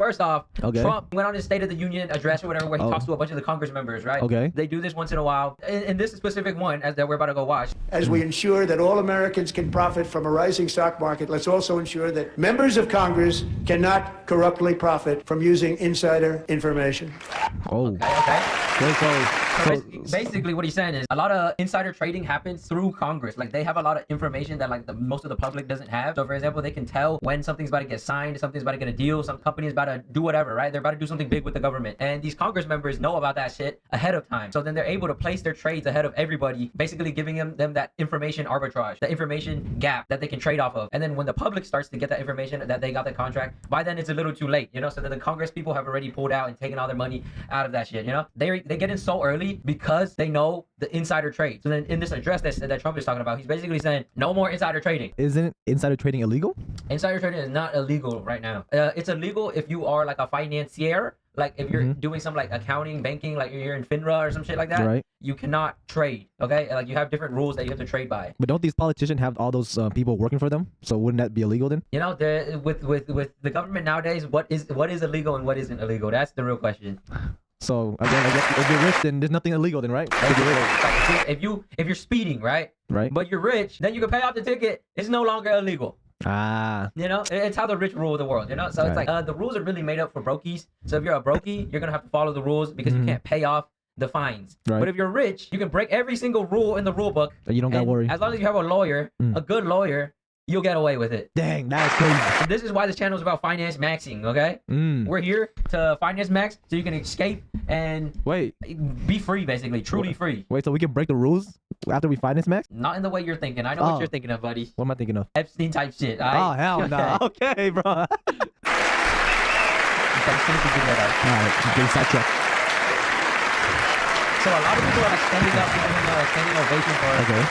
First off, Okay. Trump went on his State of the Union address or whatever, where he talks to a bunch of the Congress members, right? Okay. They do this once in a while. In this specific one, as that we're about to go watch. As we ensure that all Americans can profit from a rising stock market, let's also ensure that members of Congress cannot corruptly profit from using insider information. Oh. Okay. So Basically, what he's saying is a lot of insider trading happens through Congress. Like, they have a lot of information that like most of the public doesn't have. So, for example, they can tell when something's about to get signed, something's about to get a deal, some company's about to do whatever, right? They're about to do something big with the government, and these Congress members know about that shit ahead of time. So then they're able to place their trades ahead of everybody, basically giving them that information arbitrage, the information gap that they can trade off of. And then when the public starts to get that information that they got the contract, by then it's a little too late, you know. So then the Congress people have already pulled out and taken all their money out of that shit, you know. They get in so early because they know the insider trade. So then in this address that Trump is talking about, he's basically saying no more insider trading. isn't insider trading illegal? Insider trading is not illegal right now. It's illegal if you are like a financier, like if you're doing some like accounting, banking, like you're in FINRA or some shit like that. Right. You cannot trade. Okay, like you have different rules that you have to trade by. But don't these politicians have all those people working for them? So wouldn't that be illegal then? You know, with the government nowadays, what is illegal and what isn't illegal? That's the real question. So again, I guess if you're rich, then there's nothing illegal then, right? Like, if you're speeding, right? Right. But you're rich, then you can pay off the ticket. It's no longer illegal. Ah. You know, it's how the rich rule the world, you know? So it's like the rules are really made up for brokies. So if you're a brokey, you're going to have to follow the rules because you can't pay off the fines. Right. But if you're rich, you can break every single rule in the rule book. So you don't got to worry. As long as you have a lawyer, a good lawyer, you'll get away with it. Dang, that's crazy. And this is why this channel is about finance maxing, okay? We're here to finance max so you can escape and be free, basically, truly free. Wait, so we can break the rules after we finance max? Not in the way you're thinking. I know what you're thinking of, buddy. What am I thinking of? Epstein type shit. Oh, hell no. Okay, bro. All right, getting sidetracked. So a lot of people are like standing up, giving him a standing ovation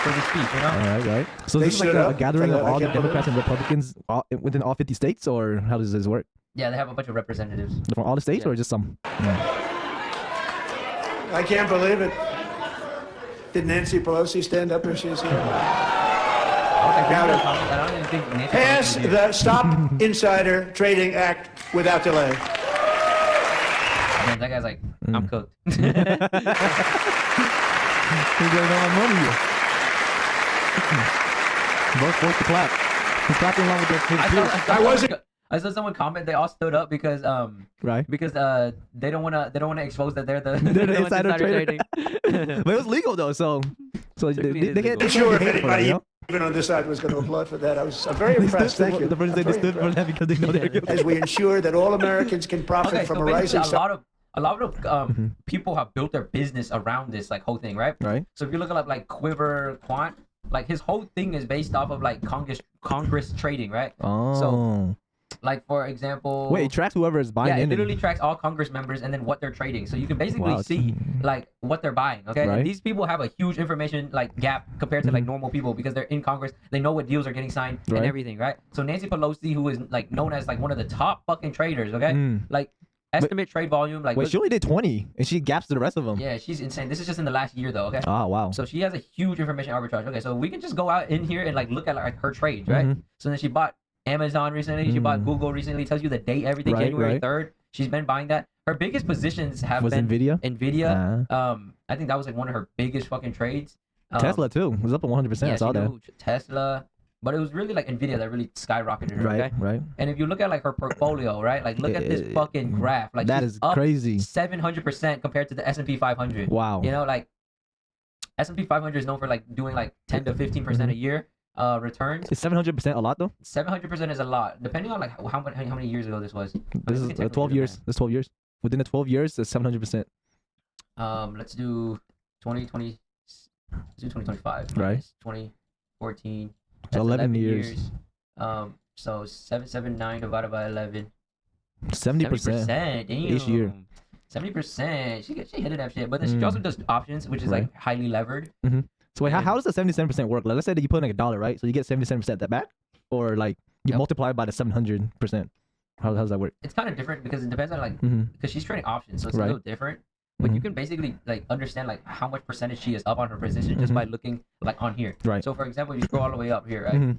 for the speech, you know? All right. So They this is like stood a up gathering for of the- all the Democrats and Republicans within all 50 states, or how does this work? Yeah, they have a bunch of representatives. From all the states, or just some? I can't believe it. Did Nancy Pelosi stand up if she's here? I don't even think Nancy Pass Pelosi did. the Stop Insider Trading Act without delay. Man, that guy's like, I'm cooked. He's getting all my money. Both forced to clap. He's clapping along with his peers. I saw someone comment they all stood up because because they don't wanna expose that they're the insider trading. But it was legal though, so they can't Sure, if hate it for it, anybody you know? even on this side was going to applaud for that, I'm very impressed. Thank you. The person said they stood for that because they know they're guilty. As we ensure that all Americans can profit Okay, from so a basically rising stock. a lot of people have built their business around this like whole thing, right? Right. So if you look at like Quiver Quant, like his whole thing is based off of like Congress trading, right? Oh. So like for example, Wait, it tracks whoever is buying yeah, it in. literally tracks all Congress members and then what they're trading. So you can basically see like what they're buying. Okay, Right. and these people have a huge information like gap compared to like normal people because they're in Congress. They know what deals are getting signed and everything, right? So Nancy Pelosi, who is like known as like one of the top fucking traders, okay, like estimate trade volume. Like Wait, she only did 20, and she gaps to the rest of them. yeah, she's insane. This is just in the last year though, okay? Oh wow. So she has a huge information arbitrage. Okay, so we can just go out in here and like look at like her trades, right? So then she bought Amazon recently. She bought Google recently. Tells you the date, everything. January 3rd. She's been buying that. Her biggest positions have been Nvidia. I think that was like one of her biggest fucking trades. Tesla too. It was up at 100%. Yeah, I saw that. Tesla. But it was really like Nvidia that really skyrocketed her. Okay? Right. And if you look at like her portfolio, right? Like look at this fucking graph. Like that she's is up crazy. 700% compared to the S&P 500. Wow. You know, like S&P 500 is known for like doing like 10 to 15% a year returns. Is 700% a lot though? 700% is a lot, depending on like how many years ago this was. This is 12 years. This 12 years. Within the 12 years, it's 700%. Let's do 2020. Let's do 2025. Right. 2014. So 11 years. So 779 divided by 11. 70%. Damn. Each year. 70%. She hit it that shit. But then she also does options, which is like highly levered. So wait, how does the 77% work? Like, let's say that you put in like $1, right? So you get 77% that back, or like you multiply by the 700%. How does that work? It's kind of different because it depends on like because she's trading options, so it's a little different. But you can basically like understand like how much percentage she is up on her position just by looking like on here. Right. So for example, you scroll all the way up here, right?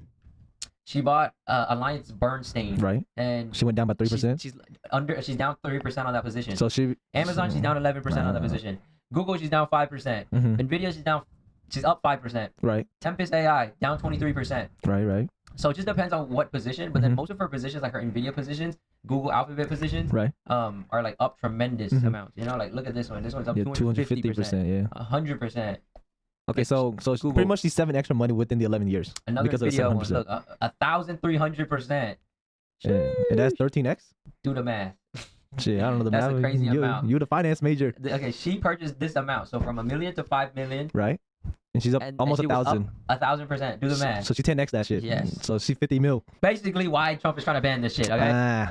She bought Alliance Bernstein. Right. And She went down by 3%. She's down 3% on that position. So Amazon, she's down 11% on that position. Google, she's down 5%. Nvidia, she's up 5%. Right. Tempest AI down 23%. Right. So it just depends on what position, but then most of her positions, like her Nvidia positions, Google Alphabet positions, right, are like up tremendous amounts. You know, like look at this one. This one's up 250%, 100%. Okay, so Google, pretty much she's 7 extra money within the 11 years. Another because video of one, look, 1,300%. Yeah. And that's 13x. Do the math. Shit, I don't know the math. That's a crazy amount. You the finance major. Okay, she purchased this amount, so from $1 million to $5 million. Right. And she's up almost 1,000. 1,000%. Do the math. So she 10x that shit. Yes. So she 50 mil. Basically, why Trump is trying to ban this shit. Okay.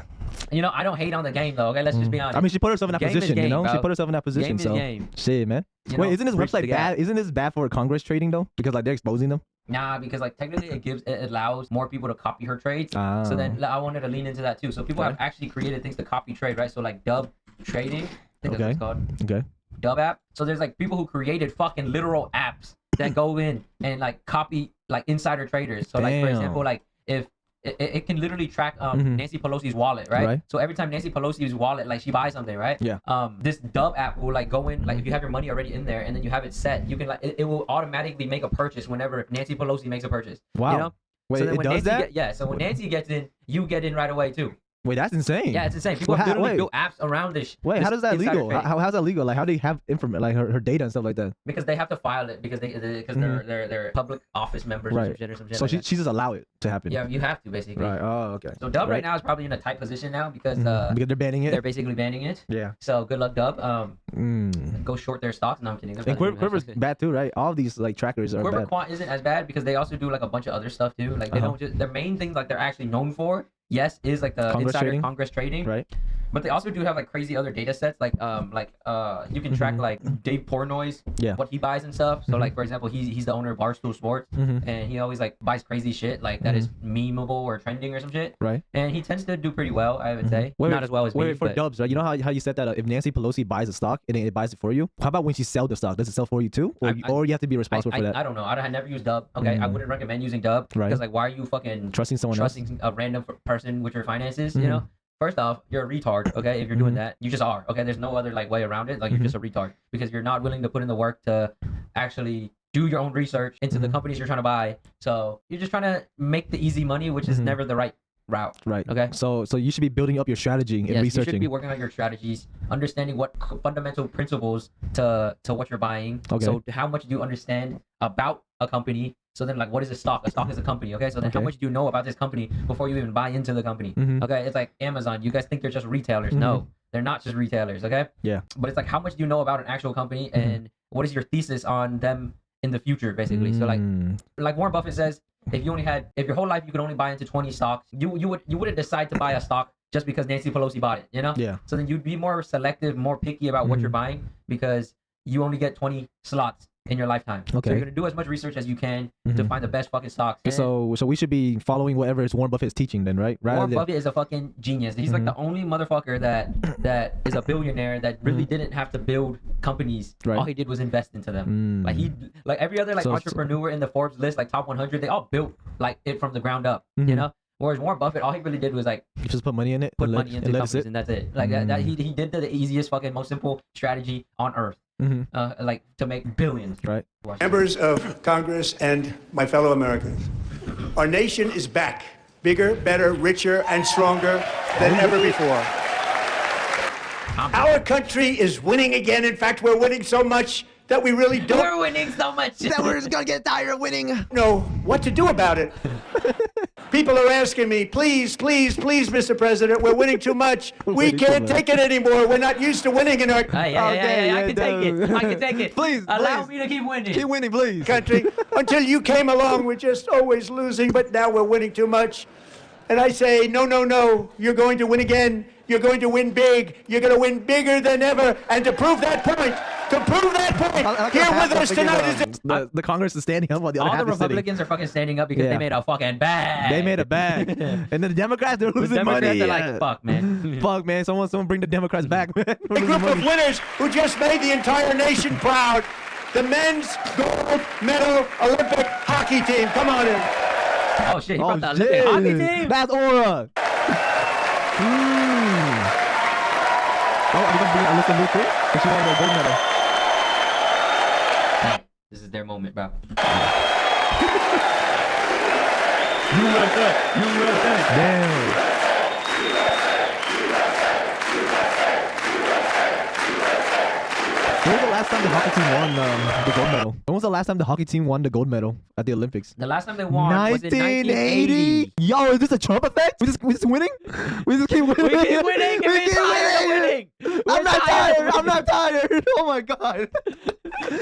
You know, I don't hate on the game though. Okay, let's just be honest. I mean, she put herself in that position. Game, you know, bro. she put herself in that position. Game so is game. shit, man. You isn't this website bad? Isn't this bad for Congress trading though? Because like they're exposing them. Nah, because like technically it allows more people to copy her trades. So then I wanted to lean into that too. So people have actually created things to copy trade, right? So like Dub Trading, I think that's what it's called. Okay. Dub app. So there's like people who created fucking literal apps that go in and like copy like insider traders. So like for example, like if it can literally track Nancy Pelosi's wallet, right? So every time Nancy Pelosi's wallet, like she buys something, right? Yeah. This Dub app will like go in, like if you have your money already in there and then you have it set, you can like it will automatically make a purchase whenever Nancy Pelosi makes a purchase. Wow. You know? Wait, so then it when does Nancy that? So when Nancy gets in, you get in right away too. Wait, that's insane. Yeah, it's insane. People have literally built apps around this. Wait, how does that legal? How's that legal? Like, how do you have information, like her data and stuff like that? Because they have to file it because they're public office members or some shit or some shit. So like she just allow it to happen. Yeah, you have to basically. Right. Oh, okay. So Dub right now is probably in a tight position now because they're banning it. They're basically banning it. Yeah. So good luck, Dub. Go short their stocks. No, I'm kidding. And Quiver's bad too, right? All these like trackers are Quiver bad. Quant isn't as bad because they also do like a bunch of other stuff too. Like they don't just their main things like they're actually known for. Yes, is like the insider Congress trading, right? But they also do have like crazy other data sets, like you can track like Dave Portnoy's, what he buys and stuff. So like for example, he's the owner of Barstool Sports, and he always like buys crazy shit like that is memeable or trending or some shit. Right. And he tends to do pretty well, I would say. Not as well as me. For Dubs, right? You know how you said that if Nancy Pelosi buys a stock and it buys it for you, how about when she sells the stock? Does it sell for you too, or you have to be responsible for that? I don't know. I never used Dub. Okay, I wouldn't recommend using Dub because like why are you fucking trusting someone else? A random person with your finances? You know. First off, you're a retard, okay? If you're doing that, you just are, okay? There's no other like way around it. Like you're just a retard because you're not willing to put in the work to actually do your own research into the companies you're trying to buy. So you're just trying to make the easy money, which is never the right route. Right. Okay. So you should be building up your strategy and researching. You should be working on your strategies, understanding what fundamental principles to what you're buying. Okay. So how much do you understand about a company? So then, like, what is a stock? A stock is a company, okay? So then how much do you know about this company before you even buy into the company? Okay, it's like Amazon. You guys think they're just retailers. No, they're not just retailers, okay? Yeah. But it's like, how much do you know about an actual company and what is your thesis on them in the future, basically? So like Warren Buffett says, if your whole life you could only buy into 20 stocks, you wouldn't decide to buy a stock just because Nancy Pelosi bought it, you know? Yeah. So then you'd be more selective, more picky about what you're buying because you only get 20 slots in your lifetime. Okay. So you're gonna do as much research as you can to find the best fucking stocks. So we should be following whatever Warren Buffett is teaching then, right? Warren Buffett is a fucking genius. He's like the only motherfucker that is a billionaire that really didn't have to build companies. Right. All he did was invest into them. Like every other entrepreneur in the Forbes list, like top 100, they all built like it from the ground up. You know. Whereas Warren Buffett, all he really did was like just put money in it, put money into companies, and that's it. Like that he did the easiest fucking most simple strategy on earth. Like to make billions. Right. Members of Congress and my fellow Americans, our nation is back, bigger, better, richer, and stronger than ever before. Our country is winning again. In fact, we're winning so much that we really don't. We're winning so much that we're just gonna get tired of winning. Know what to do about it. People are asking me, please, please, please, Mr. President, we're winning too much. We can't take it anymore. We're not used to winning in our I can take it. I can take it. Please, allow me to keep winning. Keep winning, please. Country. Until you came along, we're just always losing, but now we're winning too much. And I say, no, no, no, you're going to win again. You're going to win big. You're going to win bigger than ever. And to prove that point, here with us tonight is the Congress is standing up while the other half is sitting. All the Republicans are fucking standing up because they made a fucking bag. They made a bag. And then the Democrats, they're losing money. They're like, fuck, man. Fuck, man. Someone bring the Democrats back, man. A group of winners who just made the entire nation proud. The men's gold medal Olympic hockey team. Come on in. Oh shit, he brought the Olympic hockey team. That's aura. Oh, are you gonna bring Alyssa New too? Cause she won the gold medal. Hey, this is their moment, bro. USA. Damn. When was the last time the hockey team won the gold medal? When was the last time the hockey team won the gold medal at the Olympics? The last time they won was in 1980. Yo, is this a Trump effect? We just winning? We just keep winning. We keep winning. We keep winning. I'm not tired. I'm not tired. Oh my god.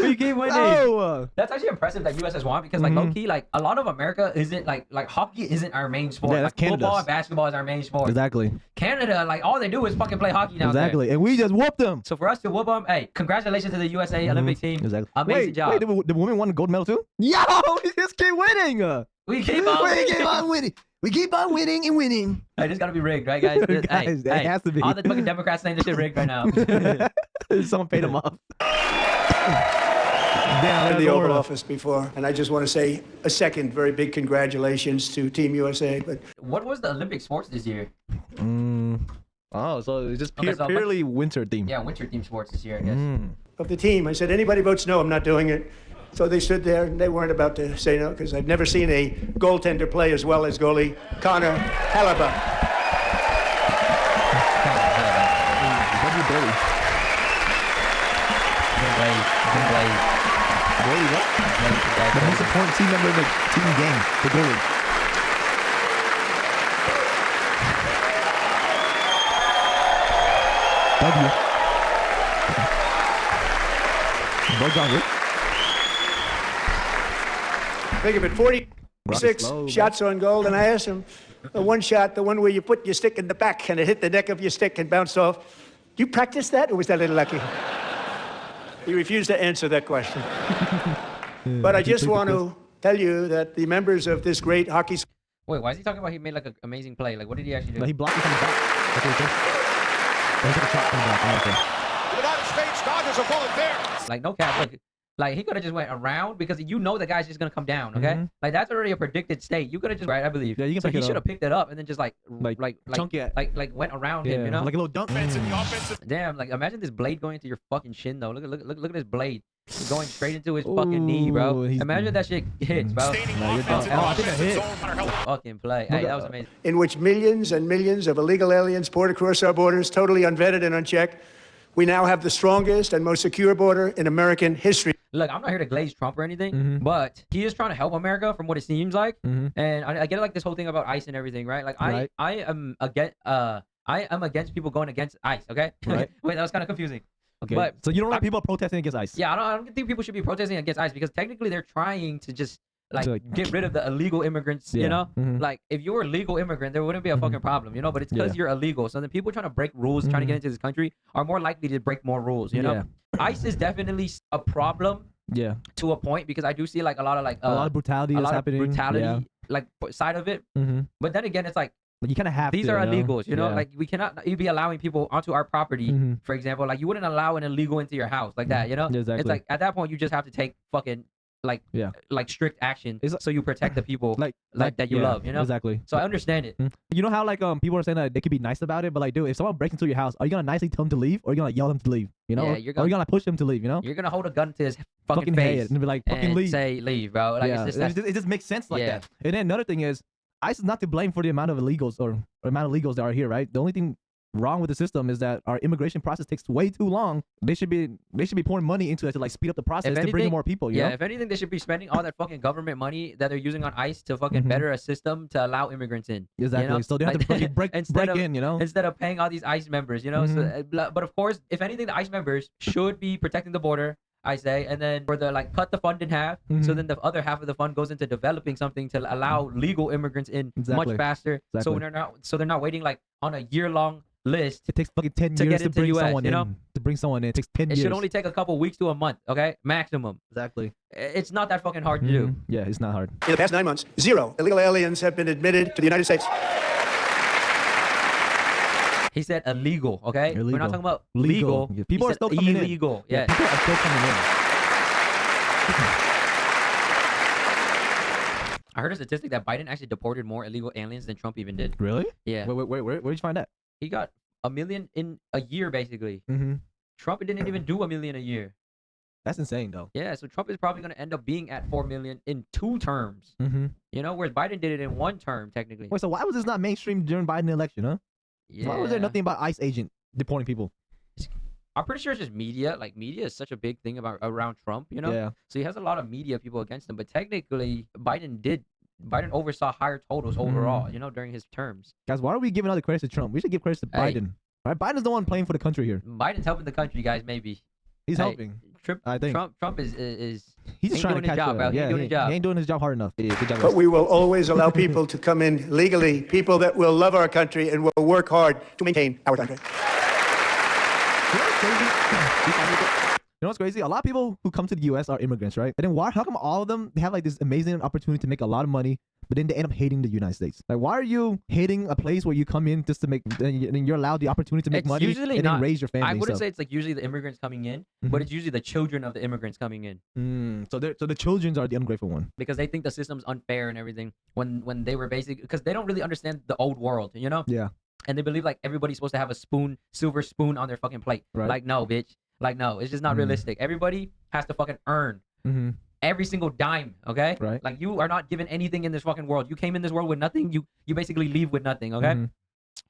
We keep winning. Oh. That's actually impressive that US has won because like low key, like a lot of America isn't like hockey isn't our main sport. Yeah, that's like football Canada's. and basketball is our main sport. Exactly. Canada, like all they do is fucking play hockey now. Exactly. And we just whooped them. So for us to whoop them, hey, congratulations to the USA Olympic team. Exactly. Amazing job. Wait, the women won the gold medal too? Yo, we just keep winning. We keep on winning. We keep on winning and winning. Hey, this gotta be rigged, right, guys? Guys, it has to be. All the fucking Democrats saying this shit rigged right now. Someone paid them off. Damn, in the Oval Office before, and I just want to say a second very big congratulations to Team USA. But What was the Olympic sports this year? Oh, so it's just Okay, so purely winter theme. Yeah, winter team sports this year, I guess. of the team, I said, anybody votes no, I'm not doing it. So they stood there, and they weren't about to say no, because I've never seen a goaltender play as well as goalie Connor Halaba. Goalie, what? The most important team member in the team game, the goalie. W. Bojan, right? Think of it, 46 slow, shots on goal, and I asked him, the one shot, the one where you put your stick in the back and it hit the neck of your stick and bounced off. Do you practice that, or was that a little lucky? He refused to answer that question. But I just want to tell you that the members of this great hockey squad. Wait, why is he talking about he made like an amazing play? Like, what did he actually do? No, he blocked it from the back. That's what he did. He took a shot from the back. The United States Dodgers are pulling there. Like, no cap. Like he could have just went around because you know the guy's just gonna come down. Okay, like that's already a predicted state. You could have just right, I believe. Yeah, you can so pick he it should have up. picked it up and then just like chunk it. like went around him. You know, like a little dunk. Offense in the offensive. damn. Like imagine this blade going into your fucking shin though. Look at this blade. It's going straight into his fucking knee, bro. Ooh, Imagine that shit hits, bro. Staining No, you're offense in done. the Oh, I think I offensive hit. zone. No matter how Fucking play. Hey, that was amazing. in which millions and millions of illegal aliens poured across our borders, totally unvetted and unchecked. We now have the strongest and most secure border in American history. Look, I'm not here to glaze Trump or anything, but he is trying to help America from what it seems like. And I get like this whole thing about ICE and everything, right? Like Right. I am against people going against ICE. Okay. Right. Wait, that was kind of confusing. Okay. But so you don't like people protesting against ICE? yeah, I don't think people should be protesting against ICE because technically they're trying to just like To, get rid of the illegal immigrants. You Yeah. know, Mhm. like if you were a legal immigrant, there wouldn't be a fucking problem. You know, but it's because Yeah. you're illegal. So then people trying to break rules, trying to get into this country, are more likely to break more rules. You know, Yeah. ICE is definitely a problem Yeah. to a point because I do see like a lot of like A lot of brutality a is lot happening. of brutality Yeah. like side of it. Mm-hmm. But then again, it's like But you kind of have these to, are you know? illegals. You know, Yeah. like we cannot be allowing people onto our property. Mhm. For example, like you wouldn't allow an illegal into your house like that. You know, Exactly. it's like at that point you just have to take fucking Yeah. like strict action It's- so you protect the people like that you yeah, love. You know, Exactly. so I understand it. You know how like people are saying that they could be nice about it, but like, dude, if someone breaks into your house, are you gonna nicely tell them to leave, or are you gonna yell them to leave? You know, Yeah, or you're are you gonna push them to leave? You know, You're gonna hold a gun to his fucking head face and be like, fucking and leave. say leave, bro. Like yeah, it's just it just makes sense like Yeah. that. And then another thing is, ICE is not to blame for the amount of illegals or amount of illegals that are here, right? The only thing wrong with the system is that our immigration process takes way too long. They should be pouring money into it to like speed up the process to bring in anything- more people. You yeah, know? if anything, they should be spending all that fucking government money that they're using on ICE to fucking better a system to allow immigrants in. Exactly. You know? So they have to Like, fucking break instead of- in. You know. Instead of paying all these ICE members, you know. So, but of course, if anything, the ICE members should be protecting the border. I say, and then for the like cut the fund in half, so then the other half of the fund goes into developing something to allow legal immigrants in Exactly. much faster. So Exactly. they're not waiting like on a year-long list. It takes fucking 10 to years get to into bring US, someone you know? in. To bring someone in, it takes 10 It years. should only take a couple weeks to a month, okay, maximum. Exactly. It's not that fucking hard to do. Yeah, it's not hard. In the past 9 months, 0 illegal aliens have been admitted to the United States. He said illegal, okay? We're Illegal. not talking about Legal. legal. Yeah, people He are said still coming in. illegal. Yeah. People are still coming in. I heard a statistic that Biden actually deported more illegal aliens than Trump even did. Really? Yeah. Where'd you find that? He got 1 million in a year, basically. Mm-hmm. Trump didn't even do 1 million a year. That's insane, though. Yeah, so Trump is probably going to end up being at 4 million in 2 terms. Mm-hmm. You know, whereas Biden did it in 1 term, technically. Wait, so why was this not mainstream during Biden election, huh? Yeah. Why was there nothing about ICE agent deporting people? I'm pretty sure it's just media. Like, media is such a big thing around Trump, you know? Yeah. So he has a lot of media people against him. But technically, Biden oversaw higher totals overall, you know, during his terms. Guys, why are we giving all the credit to Trump? We should give credit to Hey. Biden. Right? Biden's the one playing for the country here. Biden's helping the country, guys, maybe. He's Hey, helping. I think. Trump is He's just ain't trying doing to his catch job, up. bro. He Yeah, ain't doing his job. He ain't doing his job hard enough. Yeah, good job, But guys. we will always allow people to come in legally, people that will love our country and will work hard to maintain our country. You know what's crazy? A lot of people who come to the U.S. are immigrants, right? And then why? How come all of them, they have like this amazing opportunity to make a lot of money, but then they end up hating the United States? Like, why are you hating a place where you come in just to make, and you're allowed the opportunity to make It's money usually and not. then raise your family? I and wouldn't stuff? say it's like usually the immigrants coming in, Mhm. but it's usually the children of the immigrants coming in So the children are the ungrateful one. because they think the system's unfair and everything. When they were basically because they don't really understand the old world, you know? Yeah. And they believe like everybody's supposed to have a silver spoon on their fucking plate. Right. Like no, bitch. Like no, it's just not realistic. Everybody has to fucking earn Mm-hmm. every single dime. Okay. Right. Like you are not given anything in this fucking world. You came in this world with nothing. You basically leave with nothing. Okay. Mhm.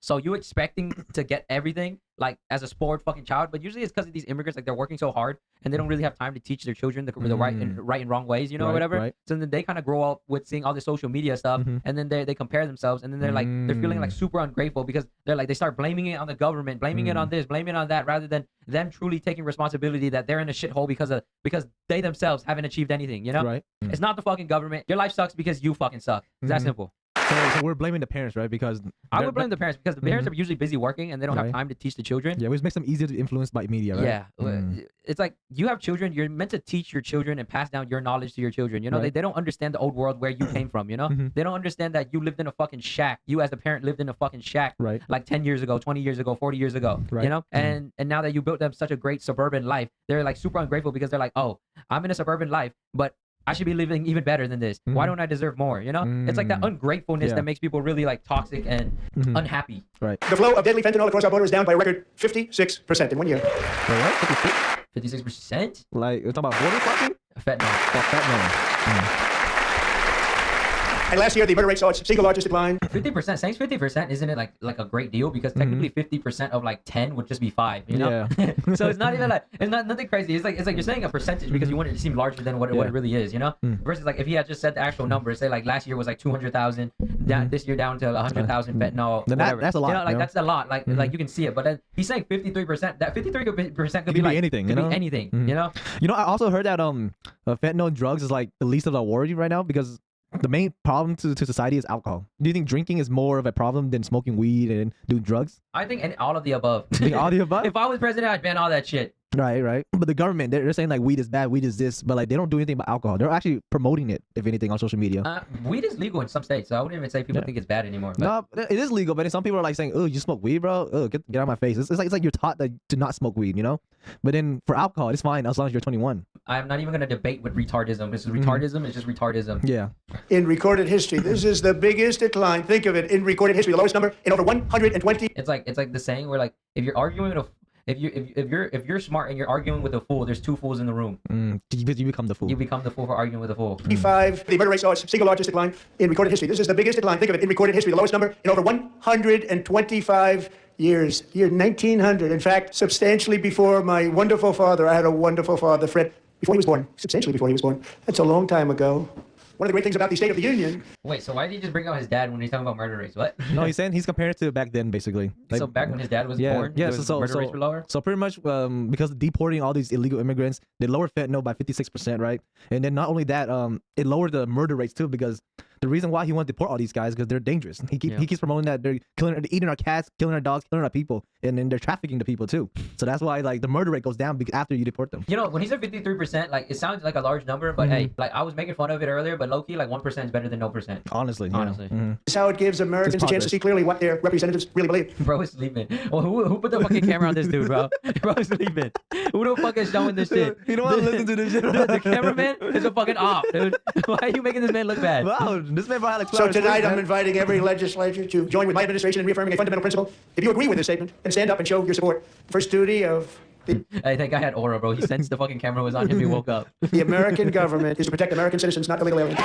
So you expecting to get everything like as a spoiled fucking child, but usually it's because of these immigrants. Like they're working so hard and they don't really have time to teach their children the right and wrong ways, you know, or Right, whatever. right. So then they kind of grow up with seeing all the social media stuff, Mhm. and then they compare themselves, and then they're like they're feeling like super ungrateful because they're like they start blaming it on the government, blaming it on this, blaming it on that, rather than them truly taking responsibility that they're in a shithole because they themselves haven't achieved anything. You know, Right. it's not the fucking government. Your life sucks because you fucking suck. It's that Mhm. simple. So we're blaming the parents, right? Because I they're- would blame the parents because the parents are usually busy working and they don't have Right. time to teach the children. Yeah, which makes them easier to influence by media, right? Yeah, Mm. it's like you have children. You're meant to teach your children and pass down your knowledge to your children. You know, Right. they don't understand the old world where you came from. You know, Mhm. they don't understand that you lived in a fucking shack. You as the parent lived in a fucking shack, Right. like 10 years ago, 20 years ago, 40 years ago. Right. You know, and now that you built them such a great suburban life, they're like super ungrateful because they're like, oh, I'm in a suburban life, but I should be living even better than this. Why Mhm. don't I deserve more? You know, it's like that ungratefulness Yeah. that makes people really like toxic and Mhm. unhappy. Right. The flow of deadly fentanyl across our border is down by a record 56% in 1 year. Wait, what? 56%. Like, you're talking about border crossing? Fentanyl. Oh, fentanyl. And last year, the murder rate saw its single largest decline. 50%. Saying 50%, isn't it like a great deal? Because technically 50% of like 10 would just be 5. You know. So it's not even like it's not nothing crazy. It's like you're saying a percentage because you want it to seem larger than what it really is. You know. Versus like if he had just said the actual numbers, say like last year was like 200,000, down this year down to 100,000 fentanyl. Then Whatever. that's a lot, You know, like you know? that's a lot. Like like you can see it. But then he's saying 53%. That 53% could be be like anything, Could you know? be anything. Mhm. You know. You know, I also heard that fentanyl drugs is like the least of our worry right now because the main problem to society is alcohol. Do you think drinking is more of a problem than smoking weed and doing drugs? I think all of the above. You think all the above? If I was president, I'd ban all that shit. Right. But the government, they're saying like weed is bad, weed is this, but like they don't do anything about alcohol. They're actually promoting it, if anything, on social media. Weed is legal in some states, so I wouldn't even say people think it's bad anymore. But No, it is legal, but then some people are like saying, "Oh, you smoke weed, bro? Oh, get out of my face." It's like you're taught to not smoke weed, you know. But then for alcohol, it's fine as long as you're 21. I'm not even gonna debate with retardism. This is retardism. It's just retardism. Yeah. In recorded history, this is the biggest decline. Think of it. In recorded history, the lowest number in over 120. It's like the saying where like if you're arguing with if you're smart and you're arguing with a fool, there's 2 fools in the room. You become the fool. You become the fool for arguing with a fool. 25. The murder rate saw its single largest decline in recorded history. This is the biggest decline. Think of it. In recorded history, the lowest number in over 125 years. Year 1900. In fact, substantially before my wonderful father. I had a wonderful father, Fred, before he was born. Substantially before he was born. That's a long time ago. One of the great things about the State of the Union. Wait, so why did he just bring out his dad when he's talking about murder rates? What? No, he's saying he's comparing it to back then, basically. So back when his dad was born, yeah. the murder rates were lower. So pretty much, because of deporting all these illegal immigrants, they lowered fentanyl by 56%, right? And then not only that, it lowered the murder rates too, because the reason why he wanted to deport all these guys because they're dangerous. He keeps promoting that they're eating our cats, killing our dogs, killing our people, and then they're trafficking the people too. So that's why like the murder rate goes down after you deport them. You know, when he said 53%, like it sounds like a large number, but hey, like I was making fun of it earlier, but low key, like 1% is better than no percent. Honestly. Honestly. This is how it gives Americans a chance to see clearly what their representatives really believe. Bro is sleeping. Well, who put the fucking camera on this dude, bro? Bro is sleeping. Who the fuck is showing this shit? You don't want to listen to this shit. The cameraman is a fucking op, dude. Why are you making this man look bad? Wow, This man had like 2 So hours tonight, sleep, I'm man. inviting every legislature to join with my administration in reaffirming a fundamental principle. If you agree with this statement, then stand up and show your support. First duty of Hey, that guy had aura, bro. He sensed the fucking camera was on him. He woke up. the American government is to protect American citizens, not illegal aliens.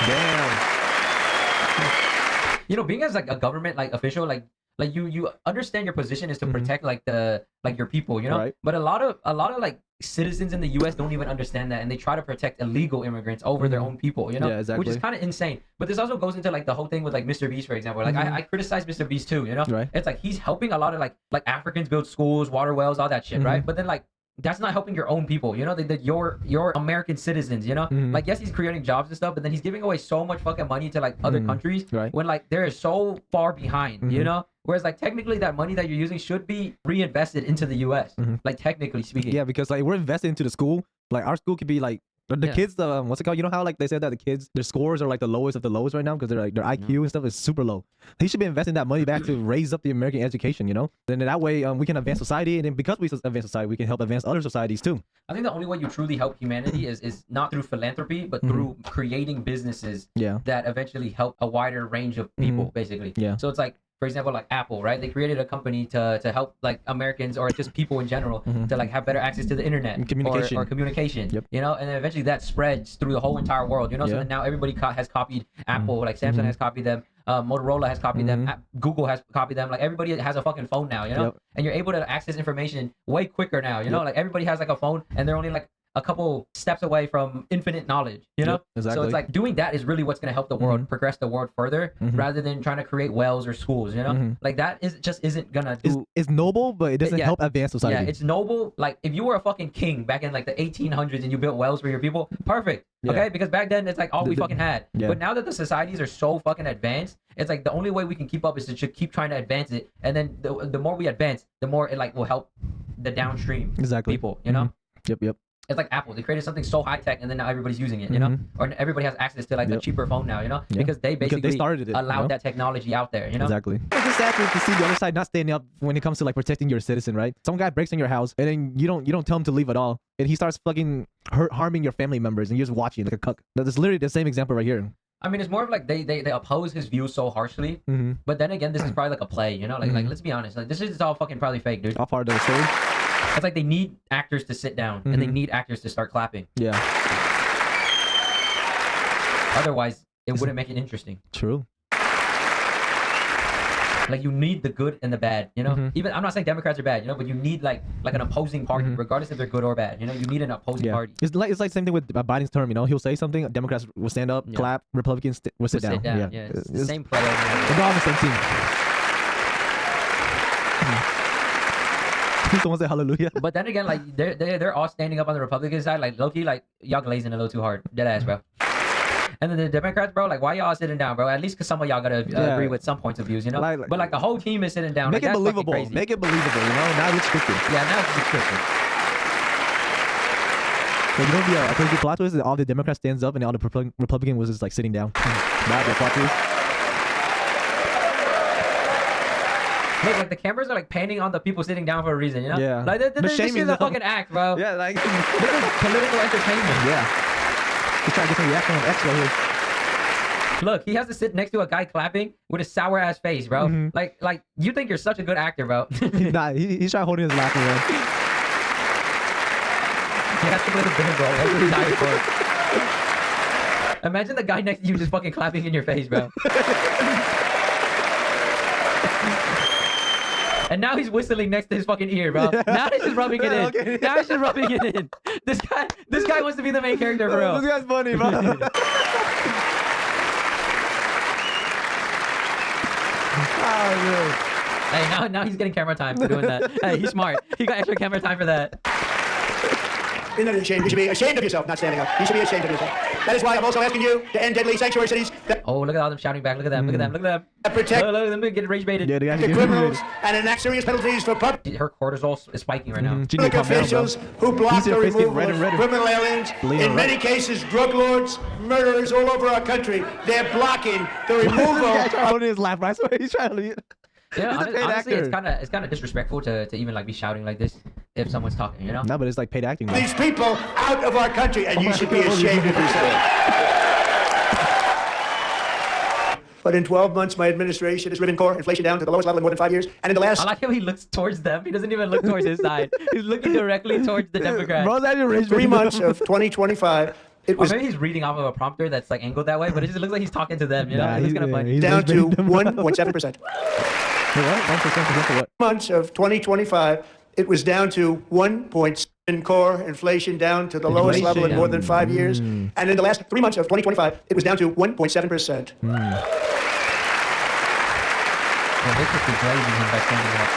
Damn. You know, being as like a government like official, like you understand your position is to protect like your people, you know. Right. But a lot of like citizens in the U.S. don't even understand that, and they try to protect illegal immigrants over their own people, you know. Yeah, exactly. Which is kind of insane. But this also goes into like the whole thing with like Mr. Beast, for example. Like I criticize Mr. Beast too, you know. Right. It's like he's helping a lot of like Africans build schools, water wells, all that shit, right? But then like that's not helping your own people, you know, your American citizens, you know. Like yes, he's creating jobs and stuff, but then he's giving away so much fucking money to like other countries, Right. when like they're so far behind, you know. Whereas like technically that money that you're using should be reinvested into the U.S. Like technically speaking. Yeah, because like we're investing into the school. Like our school could be like the Yeah. kids. What's it called? You know how like they said that the kids their scores are like the lowest of the lowest right now because they're like their IQ and stuff is super low. He should be investing that money back to raise up the American education. You know, then that way we can advance society, and then because we advance society, we can help advance other societies too. I think the only way you truly help humanity is not through philanthropy, but through creating businesses Yeah. that eventually help a wider range of people, basically. Yeah. So it's like, for example, like Apple, right? They created a company to help like Americans or just people in general to like have better access to the internet And communication. or communication. Yep. You know, and then eventually that spreads through the whole entire world. You know, so Yeah. then now everybody has copied Apple, like Samsung has copied them. Motorola has copied them. Google has copied them. Like everybody has a fucking phone now, you know, Yep. and you're able to access information way quicker now. You know, like everybody has like a phone, and they're only like a couple steps away from infinite knowledge, you know. Yep, So exactly. it's like doing that is really what's going to help the world progress the world further, rather than trying to create wells or schools, you know. Like that isn't gonna do. It's noble, but it doesn't Yeah. help advance society. Yeah, it's noble. Like if you were a fucking king back in like the 1800s and you built wells for your people, perfect. Yeah. Okay, because back then it's like all we fucking had. Yeah. But now that the societies are so fucking advanced, it's like the only way we can keep up is to just keep trying to advance it. And then the more we advance, the more it like will help the downstream Exactly. people. You know. Yep. It's like Apple. They created something so high tech, and then now everybody's using it. You know, or everybody has access to like a Yep. cheaper phone now. You know, Yeah. because they Because basically they started it, you allowed know? that technology out there. You know. Exactly. It's just sad to see the other side not standing up when it comes to like protecting your citizen, right? Some guy breaks in your house and then you don't tell him to leave at all, and he starts fucking harming your family members, and you're just watching like a cuck. That's literally the same example right here. I mean, it's more of like they oppose his views so harshly. But then again, this is probably like a play, you know? Like let's be honest, like this is all fucking probably fake, dude. All part of the story. It's like they need actors to sit down and they need actors to start clapping. Yeah. Otherwise, it wouldn't make it interesting. True. Like you need the good and the bad, you know? Even I'm not saying Democrats are bad, you know, but you need like an opposing party, regardless if they're good or bad. You know, you need an opposing Yeah. party. It's like the same thing with Biden's term. You know, he'll say something, Democrats will stand up, Yeah. clap, Republicans will sit down. Yeah, it's the same play. They're all on the same team. Someone say hallelujah. But then again, like they're all standing up on the Republican side, like low key, like y'all glazing a little too hard, dead ass, bro. And then the Democrats, bro, like why y'all sitting down, bro? At least cause some of y'all gotta agree with some points of views, you know. Like- but like the whole team is sitting down. Make like, it that's fucking believable. crazy. Make it believable. You know, now it's scripted. Yeah, now it's restricted. So you know the crazy plot twist is that all the Democrats stands up and all the Republican was just like sitting down. That the plot twist. Look, like the cameras are like panning on the people sitting down for a reason, you know? Yeah. Like They're this shaming is a them. fucking act, bro. Yeah, like This is political entertainment. yeah. He's trying to get some reaction on X right here. Look, he has to sit next to a guy clapping with a sour ass face, bro. Like you think you're such a good actor, bro. Nah, he's trying holding his laughing man. He has to play the band, bro. That's what he's hired for. Imagine the guy next to you just fucking clapping in your face, bro. And now he's whistling next to his fucking ear, bro. Now he's just rubbing it in. Okay. Now he's just rubbing it in. This guy wants to be the main character for real. This guy's funny, bro. Oh, man. Hey, now he's getting camera time for doing that. Hey, he's smart. He got extra camera time for that. Isn't that a shame? You should be ashamed of yourself, not standing up. You should be ashamed of yourself. That is why I'm also asking you to end deadly sanctuary cities that Oh, look at all them shouting back. Look at them. Look at them. Look at them. protect Look at them getting rage baited. Yeah, they got the criminals and enact serious penalties for public Her cortisol is spiking right now. She need to calm down, bro. officials who block You see the her face get removal red of and redder. criminal aliens. Bleeding In many red. cases, drug lords, murderers all over our country. They're blocking the removal This guy trying holding his laugh, right? I swear he's trying to. Yeah, He's a great honestly, actor. it's kind of disrespectful to even like be shouting like this. if someone's talking, you know? No, but it's like paid acting. These people out of our country, and you should be ashamed of yourself. But in 12 months, my administration has driven core inflation down to the lowest level in more than 5 years. And in the last... I like how he looks towards them. He doesn't even look towards his side. He's looking directly towards the Democrats. Bro's actually rich. 3 months of 2025, it Or was maybe he's reading off of a prompter that's like angled that way, but it just looks like he's talking to them, you know? Nah, It looks he's- kind of funny. he's- down to He's- 1.7%. What? 1% for what? Months of 2025, it was down to 1.7 core inflation, down to the lowest level in more than 5 years. And in the last 3 months of 2025, it was down to 1.7%. Yeah, they could be blazing him by standing up.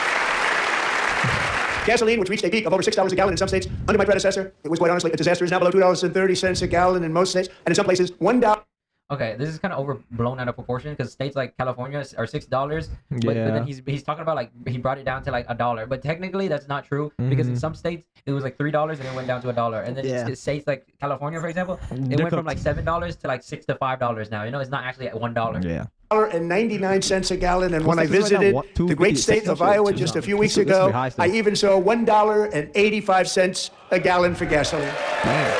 Gasoline, which reached a peak of over $6 a gallon in some states under my predecessor, it was quite honestly a disaster, is now below $2.30 a gallon in most states, and in some places, $1. Okay, this is kind of overblown out of proportion because states like California are $6, but Yeah. then he's talking about like he brought it down to like $1, but technically that's not true because in some states it was like $3 and it went down to $1, and then Yeah. states like California, for example, it They're went from cooked. like $7 to like $6 to $5 now. You know, it's not actually at $1. Yeah. And 99 cents a gallon. And when I What's this right now? visited What, the great 2.56 state of or Iowa something? just a No. few weeks This is ago, high still. I even saw $1.85 a gallon for gasoline. Man.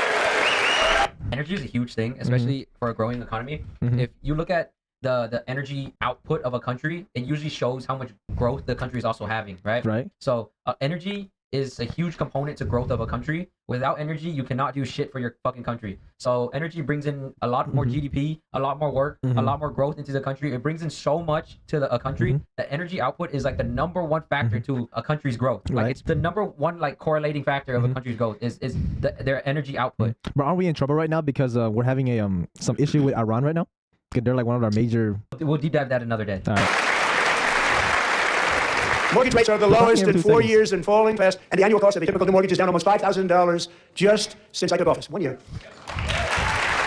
Energy is a huge thing, especially for a growing economy. If you look at the energy output of a country, it usually shows how much growth the country is also having, right? Right. So energy is a huge component to growth of a country. Without energy, you cannot do shit for your fucking country. So energy brings in a lot more GDP, a lot more work, a lot more growth into the country. It brings in so much to a country that energy output is like the number one factor to a country's growth. Like Right. it's the number one like correlating factor of a country's growth is their energy output. But aren't we in trouble right now because we're having a some issue with Iran right now? Because they're like one of our major. We'll deep dive that another day. All right. Mortgage rates are the lowest every in 2 4 seconds. years and falling fast, and the annual cost of a typical new mortgage is down almost $5,000 just since I took office. 1 year.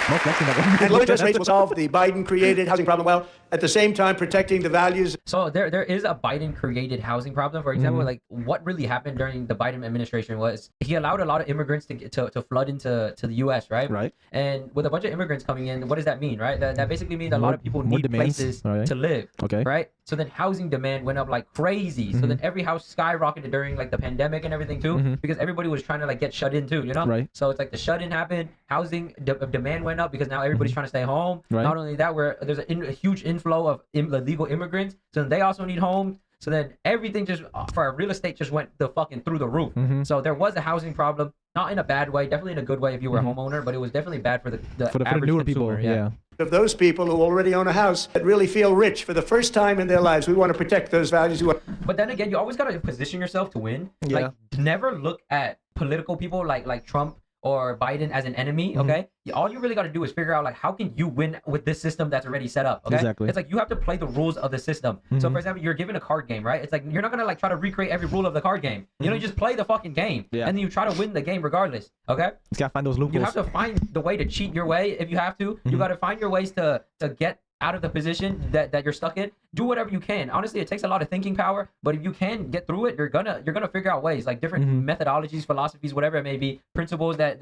Most flexing that And low interest rates will solve the Biden-created housing problem while at the same time protecting the values. So there is a Biden created housing problem. For example, like what really happened during the Biden administration was he allowed a lot of immigrants to flood into the US, right? Right. And with a bunch of immigrants coming in, what does that mean, right? That basically means a lot of people more need demands, places right. to live. Okay. Right? So then housing demand went up like crazy. So then every house skyrocketed during like the pandemic and everything too, because everybody was trying to like get shut in too, you know? Right. So it's like the shut in happened, housing demand went up because now everybody's trying to stay home. Right. Not only that, there's a huge inflow of illegal immigrants, so then they also need homes. So then everything just for real estate just went the fucking through the roof. So there was a housing problem, not in a bad way, definitely in a good way if you were a homeowner, but it was definitely bad for the for the average newer consumer. people. Yeah. Of those people who already own a house that really feel rich for the first time in their lives. We want to protect those values. But then again, you always gotta position yourself to win. Yeah. Like never look at political people like Trump or Biden as an enemy. Okay, all you really gotta do is figure out like how can you win with this system that's already set up. Okay, Exactly. It's like you have to play the rules of the system. So for example, you're given a card game, right? It's like you're not gonna like try to recreate every rule of the card game. You know, you just play the fucking game, Yeah. and then you try to win the game regardless. Okay. Just gotta find those You loopholes. have to find the way to cheat your way if you have to. You got to find your ways to get out of the position that you're stuck in. Do whatever you can. Honestly, it takes a lot of thinking power, but if you can get through it, you're gonna figure out ways, like different methodologies, philosophies, whatever it may be, principles that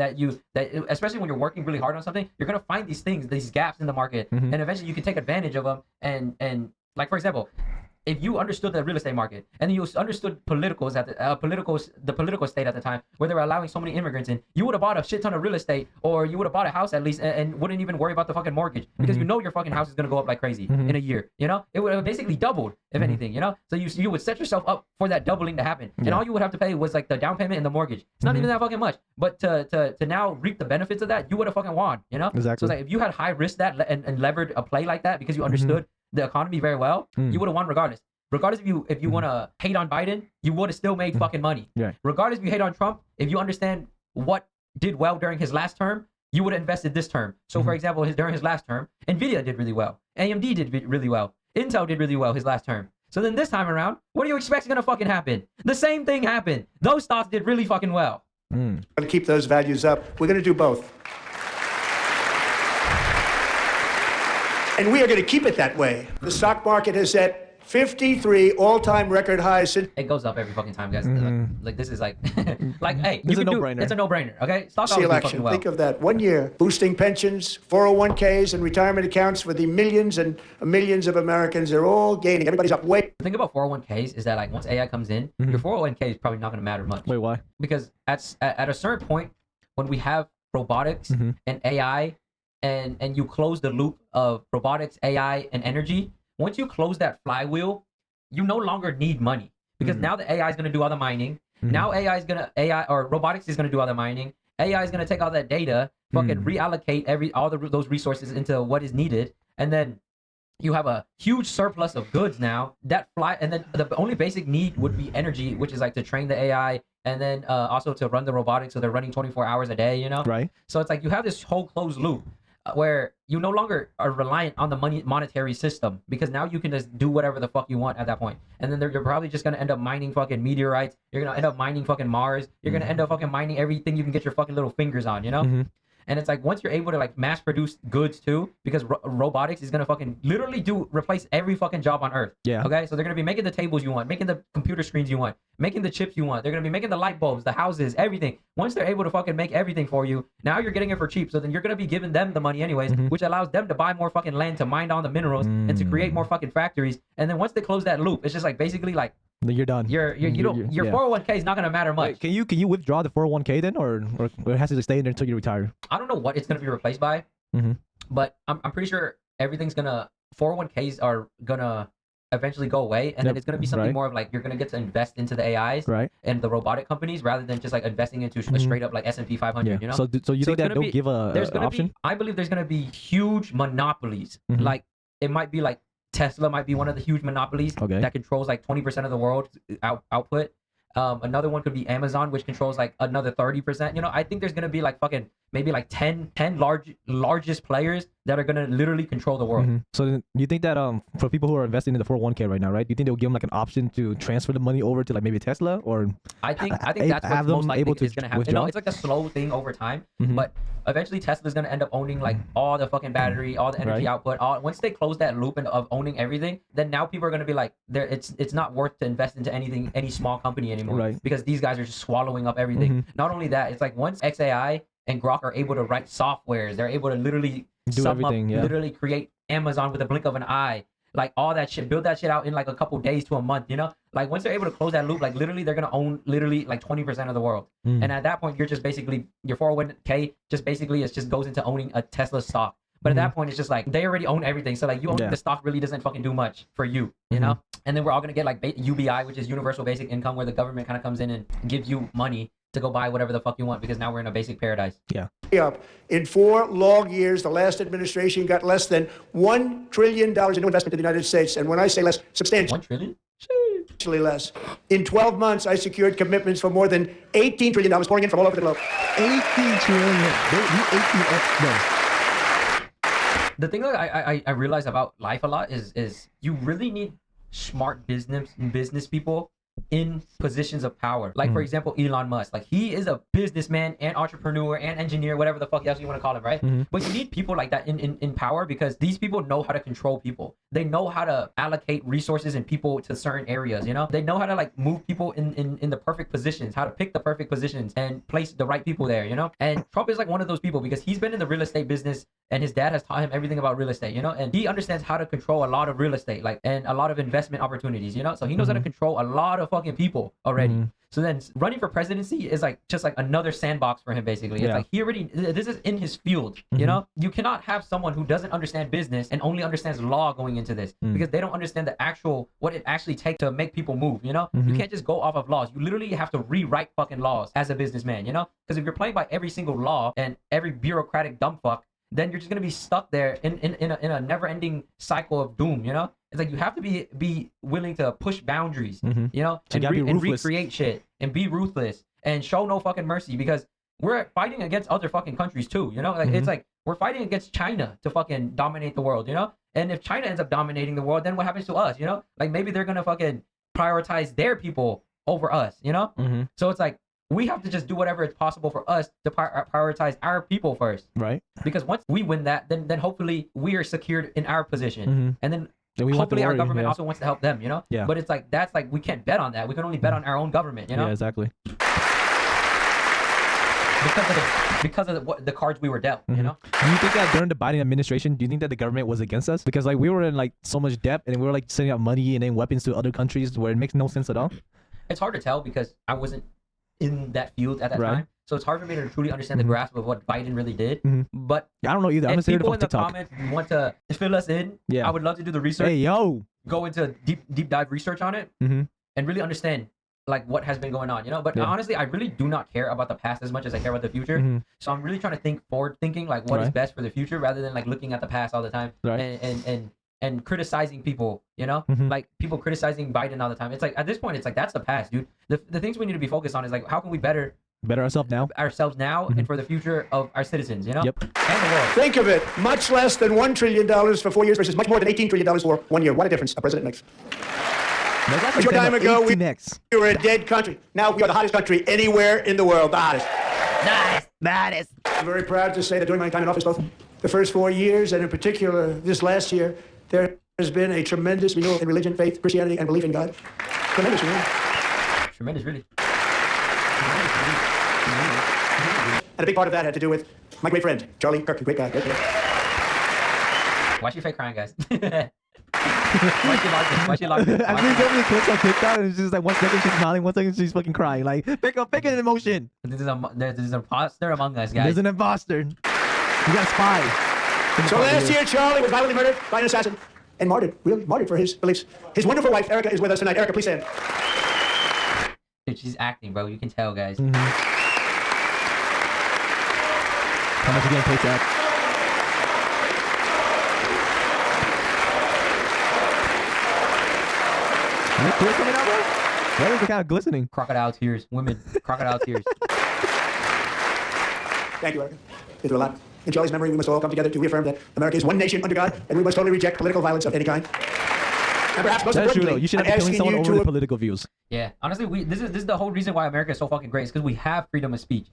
especially when you're working really hard on something, you're gonna find these things, these gaps in the market, and eventually you can take advantage of them. And like for example, if you understood the real estate market and you understood politicals at the political state at the time where they were allowing so many immigrants in, you would have bought a shit ton of real estate, or you would have bought a house at least, and wouldn't even worry about the fucking mortgage because you know your fucking house is gonna go up like crazy in a year. You know, it would have basically doubled if anything. You know, so you would set yourself up for that doubling to happen, and all you would have to pay was like the down payment and the mortgage. It's not even that fucking much, but to now reap the benefits of that, you would have fucking won. You know, Exactly. So it's like if you had high risk and levered a play like that because you understood the economy very well, you would have won regardless. Regardless if you want to hate on Biden, you would have still made fucking money. Yeah. Regardless if you hate on Trump, if you understand what did well during his last term, you would have invested this term. So for example, during his last term, Nvidia did really well. AMD did really well. Intel did really well his last term. So then this time around, what do you expect is going to fucking happen? The same thing happened. Those stocks did really fucking well. We're going to keep those values up. We're going to do both. And we are going to keep it that way. The stock market has set 53 all-time record highs since It goes up every fucking time, guys. Like this is like, like, hey, This you is a can do. no-brainer. It's a no-brainer. Okay, stock the always do election. fucking well. Think of that. 1 year, boosting pensions, 401ks, and retirement accounts for the millions and millions of Americans. They're all gaining. Everybody's up way. The thing about 401ks is that like once AI comes in, your 401k is probably not going to matter much. Wait, why? Because at a certain point, when we have robotics and AI, and you close the loop of robotics, AI, and energy, once you close that flywheel, you no longer need money because now the AI is going to do all the mining. Now AI or robotics is going to do all the mining. AI is going to take all that data, fucking reallocate those resources into what is needed, and then you have a huge surplus of goods now and then the only basic need would be energy, which is like to train the AI and then also to run the robotics, so they're running 24 hours a day, you know? Right. So it's like you have this whole closed loop where you no longer are reliant on the monetary system because now you can just do whatever the fuck you want at that point. And then you're probably just going to end up mining fucking meteorites. You're going to end up mining fucking Mars. You're going to end up fucking mining everything you can get your fucking little fingers on, you know? And it's like once you're able to like mass produce goods too, because robotics is gonna fucking literally replace every fucking job on Earth. Yeah. Okay. So they're gonna be making the tables you want, making the computer screens you want, making the chips you want. They're gonna be making the light bulbs, the houses, everything. Once they're able to fucking make everything for you, now you're getting it for cheap. So then you're gonna be giving them the money anyways, which allows them to buy more fucking land to mine down the minerals and to create more fucking factories. And then once they close that loop, it's just like basically like Then you're done. your 401k is not gonna matter much. Wait, can you withdraw the 401k then, or it has to stay in there until you retire? I don't know what it's gonna be replaced by, but I'm pretty sure everything's gonna 401ks are gonna eventually go away, and then it's gonna be something more of like you're gonna get to invest into the AIs and the robotic companies rather than just like investing into a straight up like S&P 500. You know. So you think that they'll give an option? I believe there's gonna be huge monopolies. Like it might be like Tesla might be one of the huge monopolies that controls like 20% of the world's output. Another one could be Amazon, which controls like another 30%. You know, I think there's gonna be like fucking maybe like 10 largest players that are gonna literally control the world. So then you think that for people who are investing in the 401k right now, right? Do you think they'll give them like an option to transfer the money over to like maybe Tesla, or I think that's what's most likely is gonna happen. You know, it's like a slow thing over time, but eventually Tesla's gonna end up owning like all the fucking battery, all the energy output. Once they close that loop of owning everything, then now people are gonna be like, it's not worth to invest into any small company anymore, because these guys are just swallowing up everything. Not only that, it's like once XAI and Grok are able to write softwares, they're able to literally do everything, literally create Amazon with a blink of an eye, like all that shit, build that shit out in like a couple days to a month, you know? Like once they're able to close that loop, like literally they're gonna own literally like 20% of the world. And at that point, you're just basically, your 401k just basically just goes into owning a Tesla stock. But at that point, it's just like they already own everything. So like you owning the stock really doesn't fucking do much for you, you know? And then we're all gonna get like UBI, which is universal basic income, where the government kind of comes in and gives you money to go buy whatever the fuck you want, because now we're in a basic paradise. Yeah. Up. In 4 long years, the last administration got less than $1 trillion in new investment in the United States. And when I say less, substantially 1 trillion? less. In 12 months, I secured commitments for more than $18 trillion pouring in from all over the globe. 18 trillion. The thing that I realize about life a lot is you really need smart business people in positions of power. Like for example, Elon Musk. Like he is a businessman and entrepreneur and engineer, whatever the fuck else you want to call him, right? But you need people like that in power, because these people know how to control people. They know how to allocate resources and people to certain areas, you know? They know how to like move people in the perfect positions, how to pick the perfect positions and place the right people there, you know? And Trump is like one of those people, because he's been in the real estate business and his dad has taught him everything about real estate, you know? And he understands how to control a lot of real estate, like, and a lot of investment opportunities, you know? So he knows how to control a lot of fucking people already. So then running for presidency is like just like another sandbox for him, basically. It's like he already, this is in his field, you know? You cannot have someone who doesn't understand business and only understands law going into this, because they don't understand what it actually takes to make people move, you know? You can't just go off of laws. You literally have to rewrite fucking laws as a businessman, you know? Because if you're playing by every single law and every bureaucratic dumb fuck, then you're just gonna be stuck there in a never-ending cycle of doom, you know? It's like you have to be willing to push boundaries, you know, and recreate shit and be ruthless and show no fucking mercy, because we're fighting against other fucking countries too, you know? Like it's like we're fighting against China to fucking dominate the world, you know? And if China ends up dominating the world, then what happens to us, you know? Like maybe they're gonna fucking prioritize their people over us, you know? So it's like we have to just do whatever is possible for us to prioritize our people first, right? Because once we win that, then hopefully we are secured in our position, and then And we want the hopefully our warrior, government yeah. also wants to help them, you know. Yeah. But it's like that's like we can't bet on that. We can only bet on our own government, you know. Yeah, exactly. Because of the cards we were dealt, you know. Do you think that during the Biden administration, do you think that the government was against us? Because like we were in like so much debt, and we were like sending out money and then weapons to other countries where it makes no sense at all. It's hard to tell because I wasn't in that field at that Right. time, so it's hard for me to truly understand the grasp of what Biden really did. But I don't know either. I'm if just here to people fuck in the TikTok. comments want to fill us in, Yeah. I would love to do the research, Hey yo. go into deep dive research on it, Mhm. and really understand like what has been going on, you know. But Yeah. honestly, I really do not care about the past as much as I care about the future. Mhm. So I'm really trying to think forward thinking, like what is Right. best for the future, rather than like looking at the past all the time Right. and criticizing people, you know. Mhm. Like people criticizing Biden all the time. It's like at this point, it's like that's the past, dude. The things we need to be focused on is like how can we better Better ourselves now. ourselves now and for the future of our citizens, you know. Yep. And the world. Think of it, much less than $1 trillion for 4 years versus much more than $18 trillion for 1 year. What a difference a president makes. A short time ago, we were a dead country. Now we are the hottest country anywhere in the world. The hottest. Nice. I'm very proud to say that during my time in office, both the first 4 years and in particular this last year, there has been a tremendous renewal in religion, faith, Christianity, and belief in God. Tremendous renewal. Tremendous, really. And a big part of that had to do with my great friend, Charlie Kirk, a great guy. Great guy. Why she fake crying, guys? Why she locked in? Why she locked in? I've seen so many clips on TikTok, and it's just like 1 second she's smiling, 1 second she's fucking crying. Like, pick an emotion. There's an imposter among us, guys. There's an imposter. You got a spy. So last year, Charlie was violently murdered by an assassin and martyred, really martyred for his beliefs. His wonderful wife, Erica, is with us tonight. Erica, please stand. Dude, she's acting, bro. You can tell, guys. How much you getting paid to act? Is it tears coming out, bro? Why is it kind of glistening? Crocodile tears. Women. Crocodile tears. Thank you, Erica. Been through a lot. In Charlie's memory, we must all come together to reaffirm that America is one nation under God, and we must totally reject political violence of any kind. And perhaps most That's true, though. importantly, You shouldn't I'm be killing asking someone you over to their political views. Yeah. Honestly, this is the whole reason why America is so fucking great. Is because we have freedom of speech.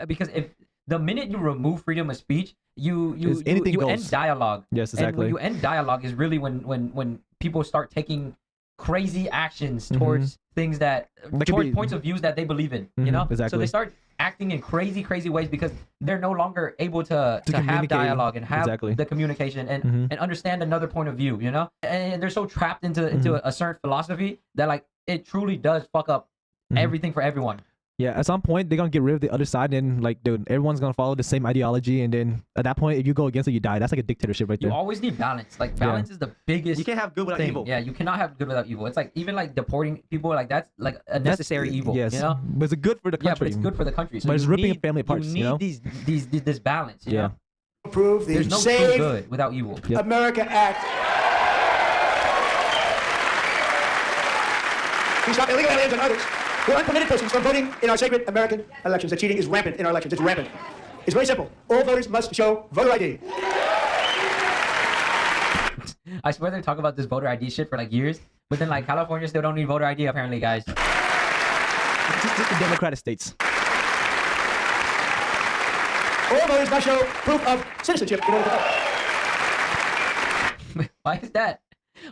Because if the minute you remove freedom of speech, you anything goes. end dialogue. Yes, And when exactly. you end dialogue is really when people start taking crazy actions towards things that That could towards be- points of views that they believe in, you know. So exactly. they start acting in crazy ways because they're no longer able to have communicate. dialogue and have Exactly. the communication and understand another point of view, you know. And they're so trapped into a certain philosophy that like it truly does fuck up everything for everyone. Yeah, at some point they're gonna get rid of the other side, and like, dude, everyone's gonna follow the same ideology, and then at that point, if you go against it, you die. That's like a dictatorship right You there. always need balance. Like balance is the biggest. You can't have good without thing. evil. Yeah, you cannot have good without evil. It's like even like deporting people, like that's like a necessary evil. Yes, You know. but it's good for the country. Yeah, but it's good for the country. So But it's you ripping need, family apart, You you know? need this balance. You Yeah. know? approve the There's no true Save good without evil. Yep. America Act. We stop illegal aliens and others who are unpermitted persons from voting in our sacred American elections. The cheating is rampant in our elections. It's rampant. It's very simple. All voters must show voter ID. I swear they talk about this voter ID shit for like years, but then like California still don't need voter ID apparently, guys. Just the Democratic states. All voters must show proof of citizenship in order to vote. Why is that?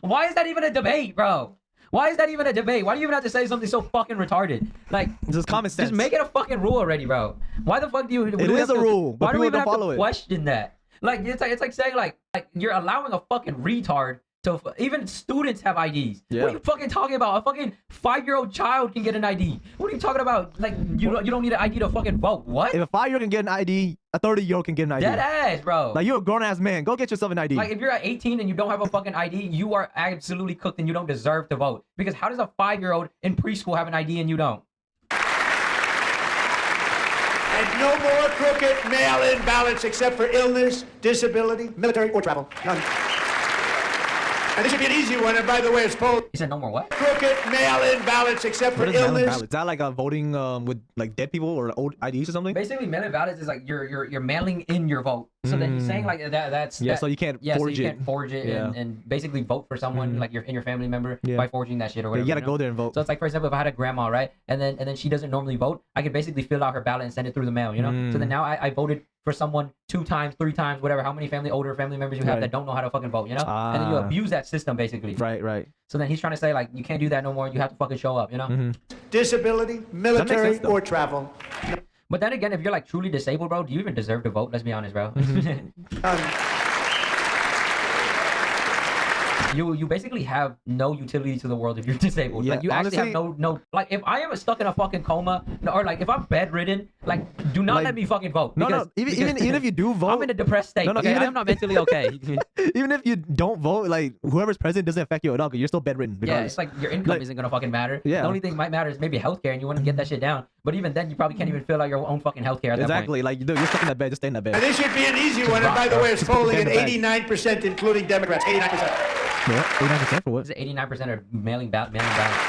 Why is that even a debate, bro? Why is that even a debate? Why do you even have to say something so fucking retarded? Like, This is common sense. just make it a fucking rule already, bro. Why the fuck do you? It is a rule, but Why do we people even don't have follow to it. question that? Like, it's like saying like you're allowing a fucking retard to even students have IDs. Yeah. What are you fucking talking about? A fucking 5-year-old child can get an ID. What are you talking about? Like you don't need an ID to fucking vote. What? If a 5-year-old can get an ID, a 30-year-old can get an ID. Dead ass, bro. Like, you're a grown-ass man. Go get yourself an ID. Like if you're at 18 and you don't have a fucking ID, you are absolutely cooked and you don't deserve to vote. Because how does a 5-year-old in preschool have an ID and you don't? And no more crooked mail-in ballots except for illness, disability, military, or travel. None. And this should be an easy one, and by the way, it's polled. He said no more what? Crooked mail-in ballots except for What is mail-in illness. ballots? Is that like voting with like dead people or old IDs or something? Basically, mail-in ballots is like you're mailing in your vote. So then he's saying like that's Yeah, that, so you can't yeah, forge so you it. can't forge it Yeah. and basically vote for someone like your family member Yeah. by forging that shit or Yeah, whatever. you gotta know? go there and vote. So it's like, for example, if I had a grandma, right, and then she doesn't normally vote, I could basically fill out her ballot and send it through the mail, you know. So then now I voted for someone 2 times, 3 times, whatever, how many older family members you have Right. that don't know how to fucking vote, you know? And then you abuse that system basically. Right. So then he's trying to say like, you can't do that no more. You have to fucking show up, you know? Disability, military, sense, though. or travel. But then again, if you're like truly disabled, bro, do you even deserve to vote? Let's be honest, bro. You basically have no utility to the world if you're disabled. Yeah, Like you actually honestly- have no like if I am stuck in a fucking coma or like if I'm bedridden, like do not Like- let me fucking vote. No, because, no. Even if you do vote, I'm in a depressed state. No, no, okay? even if- I'm not mentally okay. even if you don't vote, like whoever's president doesn't affect you at all. Because you're still bedridden. Yeah, regardless. it's like your income Like- isn't gonna fucking matter. Yeah. The only thing that might matter is maybe healthcare, and you want to get that shit down. But even then, you probably can't even fill out your own fucking healthcare at that point. exactly. Like you're stuck in that bed. Just stay in that bed. And this should be an easy one. And by the way, it's polling at Stand back. 89%, including Democrats. 89%. What? 89% for what? Is it 89% are mailing ballots? Nah,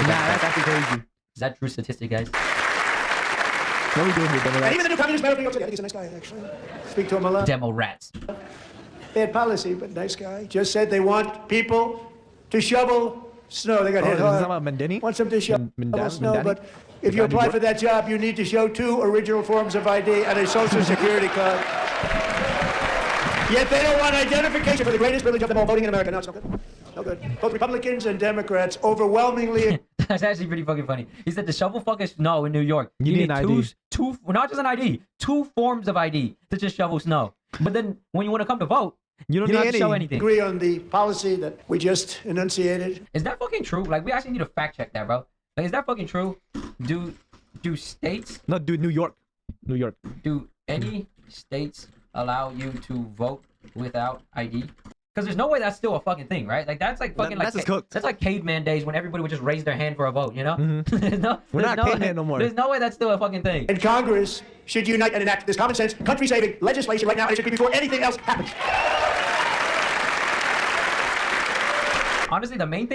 that's actually crazy. Is that true statistic, guys? What are we doing here, And Democrats? even the new communist mayor of New York City, I think he's a nice guy, actually. Speak to him a lot. Demo rats. Bad policy, but nice guy. Just said they want people to shovel snow. They got Oh, hit is this hard. about Mendini? Want them to shovel snow, Mendani? but if you apply for that job, you need to show 2 original forms of ID and a social security card. Yet they don't want identification for the greatest privilege of them all, voting in America. No, it's no good. No good. Both Republicans and Democrats overwhelmingly That's actually pretty fucking funny. He said to shovel fucking snow in New York, You need an ID. two, not just an ID, 2 forms of ID to just shovel snow. But then when you want to come to vote, You don't you don't need have to show any. anything. agree on the policy that we just enunciated. Is that fucking true? Like we actually need to fact check that, bro. Like is that fucking true? Do states, No, dude, New York. do any states allow you to vote without ID? Because there's no way that's still a fucking thing, right? Like that's like fucking That's just cooked. that's like caveman days when everybody would just raise their hand for a vote, you know? There's no, We're there's not caveman way, no more. There's no way that's still a fucking thing. And Congress should unite and enact this common sense, country-saving legislation right now, and it should be before anything else happens. Honestly, the main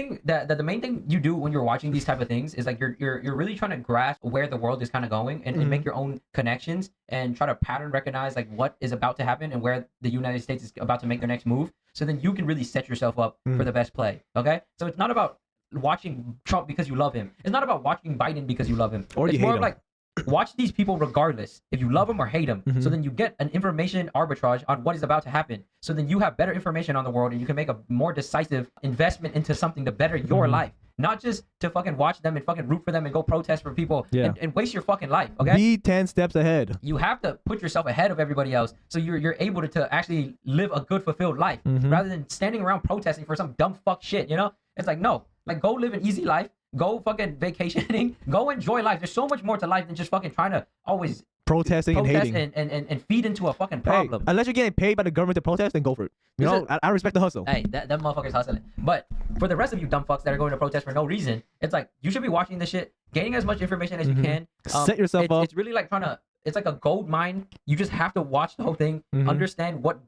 thing you do when you're watching these type of things is like you're really trying to grasp where the world is kind of going and make your own connections and try to pattern recognize like what is about to happen and where the United States is about to make their next move. So then you can really set yourself up for the best play. Okay, so it's not about watching Trump because you love him. It's not about watching Biden because you love him. Or it's you more hate of him. like watch these people regardless if you love them or hate them. So then you get an information arbitrage on what is about to happen. So then you have better information on the world and you can make a more decisive investment into something to better your life, not just to fucking watch them and fucking root for them and go protest for people Yeah. and waste your fucking life. Okay, Be 10 steps ahead. you have to put yourself ahead of everybody else so you're able to actually live a good fulfilled life rather than standing around protesting for some dumb fuck shit, you know? It's like, no, like go live an easy life, go fucking vacationing, go enjoy life. There's so much more to life than just fucking trying to always Protesting and protest hating. and feed into a fucking Hey, problem. unless you're getting paid by the government to protest, then go for it. You Is know, it- I respect the hustle. Hey, that motherfucker's hustling. But for the rest of you dumb fucks that are going to protest for no reason, it's like you should be watching this shit, getting as much information as you can. Set yourself up. It's really like it's like a gold mine. You just have to watch the whole thing, understand what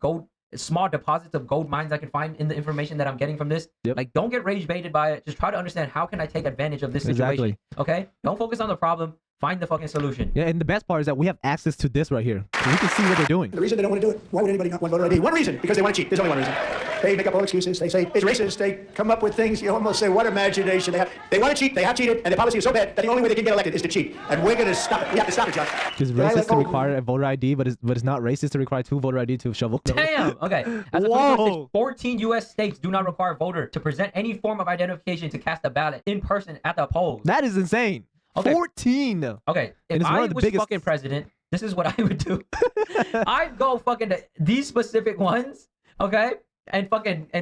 small deposits of gold mines I can find in the information that I'm getting from this. Yep. Like, don't get rage baited by it. Just try to understand how can I take advantage of this situation. Exactly. Okay? Don't focus on the problem. Find the fucking solution. Yeah, and the best part is that we have access to this right here. So we can see what they're doing. The reason they don't want to do it, why would anybody not want voter ID? One reason, because they want to cheat. There's only one reason. They make up all excuses. They say it's racist. They come up with things. You almost say, what imagination they have. They want to cheat. They have cheated. And the policy is so bad that the only way they can get elected is to cheat. And we're going to stop it. We have to stop it, John. It's racist to require a voter ID, but it's not racist to require 2 voter ID to shovel. Damn. Okay. As of Whoa. 2026, 14 U.S. states do not require a voter to present any form of identification to cast a ballot in person at the polls. That is insane. Okay. 14. Okay, And if it's one I of the was biggest- fucking president, this is what I would do. I'd go fucking to these specific ones, okay, and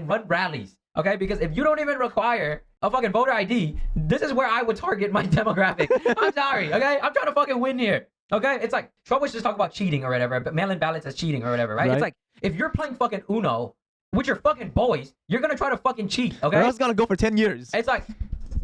run rallies, okay? Because if you don't even require a fucking voter ID, this is where I would target my demographic. I'm sorry, okay? I'm trying to fucking win here, okay? It's like Trump was just talking about cheating or whatever, but mail-in ballots as cheating or whatever, right? Right. It's like if you're playing fucking Uno with your fucking boys, you're gonna try to fucking cheat, okay? Or else it's gonna go for 10 years. It's like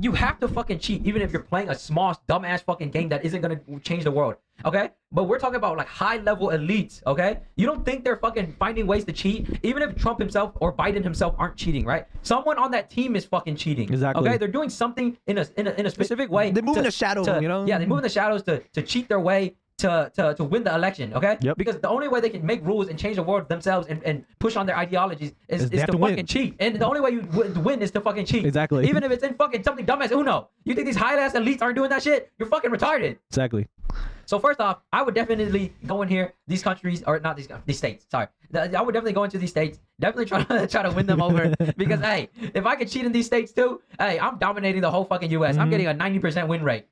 you have to fucking cheat, even if you're playing a small, dumbass fucking game that isn't gonna change the world. Okay? But we're talking about like high-level elites. Okay? You don't think they're fucking finding ways to cheat, even if Trump himself or Biden himself aren't cheating, right? Someone on that team is fucking cheating. Exactly. Okay? They're doing something in a specific way. They move in the shadows, you know? Yeah, they move in the shadows to cheat their way to win the election, okay? Yep. Because the only way they can make rules and change the world themselves and push on their ideologies is They have to to fucking win. cheat. And the only way you win is to fucking cheat. Exactly. Even if it's in fucking something dumb as Uno. You think these high-ass elites aren't doing that shit? You're fucking retarded. Exactly. So first off, I would definitely go in here, these countries, or not these states. Sorry, I would definitely go into these states. Definitely try to win them over because hey, if I could cheat in these states too, hey, I'm dominating the whole fucking U.S. I'm getting a 90% win rate.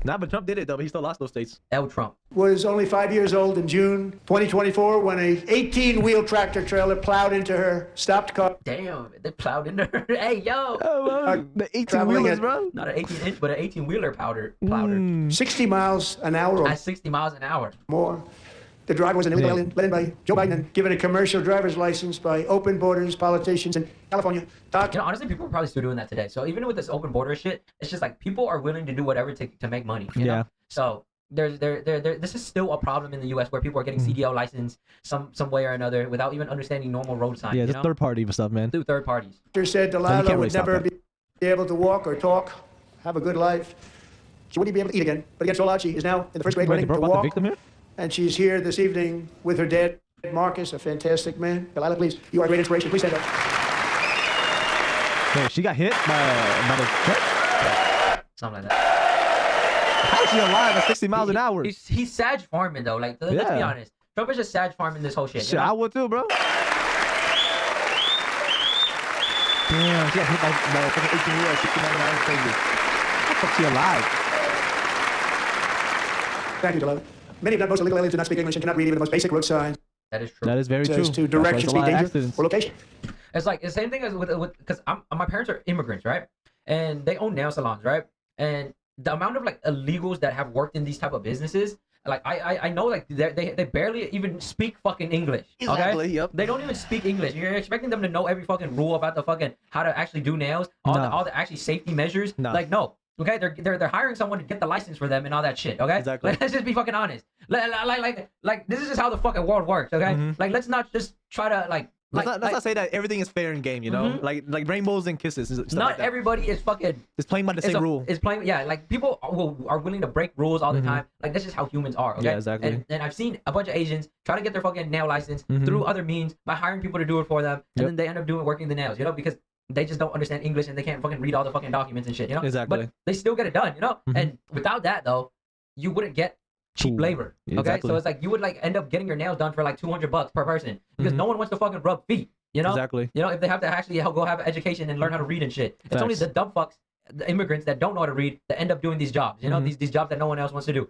Nah, but Trump did it though. But he still lost those states. L Trump Was only 5 years old in June 2024 when a 18-wheel tractor trailer plowed into her stopped car. Damn, they plowed into her. Hey, yo. The 18 traveling wheelers, at- bro. Not an 18-inch, but an 18-wheeler plowed her. 60 miles an hour or At 60 miles an hour. more. The driver was an illegal alien led by Joe Biden and given a commercial driver's license by open borders politicians in California. You know, honestly, people are probably still doing that today. So even with this open border shit, it's just like people are willing to do whatever to make money. You know? So this is still a problem in the U.S. where people are getting CDL license some way or another without even understanding normal road signs. Yeah, you just know? third party stuff, man. Through third parties. Doctor said you Delilah can't really would stop never that. be able to walk or talk, have a good life. She wouldn't be able to eat again. But against all odds, she is now in the first grade Wait, they learning broke to out the walk. victim here? And she's here this evening with her dad, Marcus, a fantastic man. Delilah, please, you are a great inspiration. Please stand up. Hey, she got hit by the truck? Something like that. How is she alive at 60 miles an hour? He's Sag farming though. Like, let's be Yeah. honest. Trump is just Sag farming this whole shit. Shit, You know? I would too, bro. Damn, she got hit by a fucking 18 wheeler at 60 miles an hour. Crazy. How the fuck she alive? Thank you, Delilah. Many, if not most, illegal aliens do not speak English and cannot read even the most basic road signs That is true. That is very true. as to That's why direction, there's a speed, lot of danger, accidents. or location. It's like the same thing as with because my parents are immigrants, right? And they own nail salons, right? And the amount of like illegals that have worked in these type of businesses, like I know like they barely even speak fucking English. Okay? Exactly, yep. They don't even speak English. You're expecting them to know every fucking rule about the fucking how to actually do nails, all the actually safety measures. No. Like no. Okay, they're hiring someone to get the license for them and all that shit. Okay, Exactly. Like, let's just be fucking honest. Like this is just how the fucking world works. Okay, like let's not just try to Let's not say that everything is fair in game, you know? Like rainbows and kisses. And stuff not like that. everybody is fucking. It's playing by the same rule. It's playing, yeah. Like people are willing to break rules all the time. Like that's just how humans are. Okay. Yeah, exactly. And I've seen a bunch of Asians try to get their fucking nail license through other means by hiring people to do it for them, and then they end up working the nails. You know, because they just don't understand English and they can't fucking read all the fucking documents and shit. You know. Exactly. But they still get it done. You know. And without that though, you wouldn't get cheap Ooh, labor. Okay. exactly. So it's like you would like end up getting your nails done for like $200 per person because no one wants to fucking rub feet. You know. Exactly. You know, if they have to actually go have an education and learn how to read and shit. It's only Facts. the dumb fucks, the immigrants that don't know how to read that end up doing these jobs. You know, these jobs that no one else wants to do.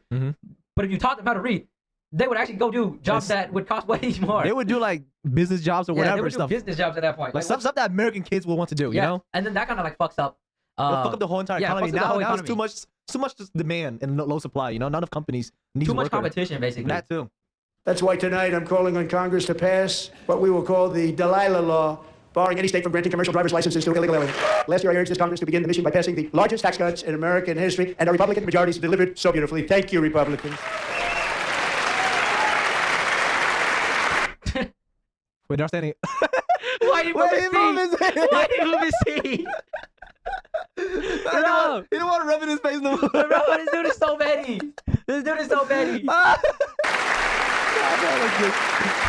But if you taught them how to read, they would actually go do jobs that would cost way more. They would do like business jobs or they whatever would do stuff. business jobs at that point. Like stuff that American kids will want to do, you know? And then that kind of like fucks up. It'll fuck up the whole entire yeah, economy. fucks up the whole Now it's economy. too much demand and low supply, you know? Not enough companies need Too much workers. competition, basically. That too. That's why tonight I'm calling on Congress to pass what we will call the Delilah Law, barring any state from granting commercial driver's licenses to illegal aliens. Last year I urged this Congress to begin the mission by passing the largest tax cuts in American history, and our Republican majorities delivered so beautifully. Thank you, Republicans. Wait, they're standing. Why did Wait, he move his he moved his seat? head. Why did he move his seat? Bro, He don't want to rub it in his face no more. bro, this dude is so petty. This dude is so petty.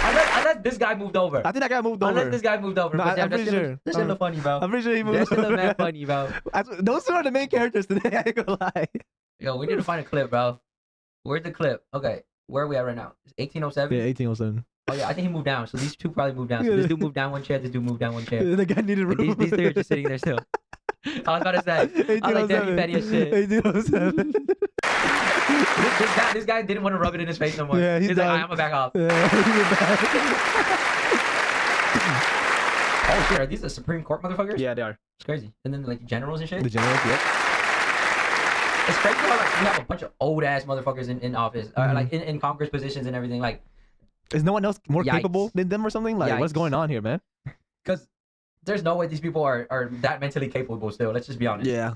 Unless this guy moved over. I think that guy moved over. Unless this guy moved over. No, But I'm that pretty shit sure. That shit look funny, bro. I'm pretty sure he moved That shit look over. mad funny, bro. Those two are the main characters today. I ain't gonna lie. Yo, we need to find a clip, bro. Where's the clip? Okay, where are we at right now? It's 1807? Yeah, 1807. Oh, yeah, I think he moved down. So these two probably moved down. So this dude moved down one chair, this dude moved down one chair. The guy needed room. These three are just sitting there still. I was about to say. I was like, damn, you petty as shit. 1807. This guy didn't want to rub it in his face no more. Yeah, he's like, done. I'm gonna back off. Yeah, he went back. Oh shit, are these the Supreme Court motherfuckers? Yeah, they are. It's crazy. And then like generals and shit. The generals, yep. It's crazy how like we have a bunch of old ass motherfuckers in office, like in Congress positions and everything. Like, Is no one else more Yikes. capable than them or something? Like, what's Yikes. going on here, man? because there's no way these people are that mentally capable still. Let's just be honest. Yeah.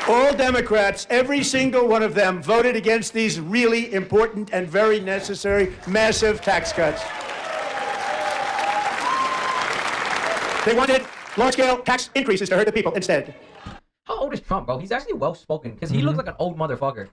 All Democrats, every single one of them, voted against these really important and very necessary massive tax cuts. They wanted large-scale tax increases to hurt the people instead. How old is Trump, bro? He's actually well spoken because he looks like an old motherfucker.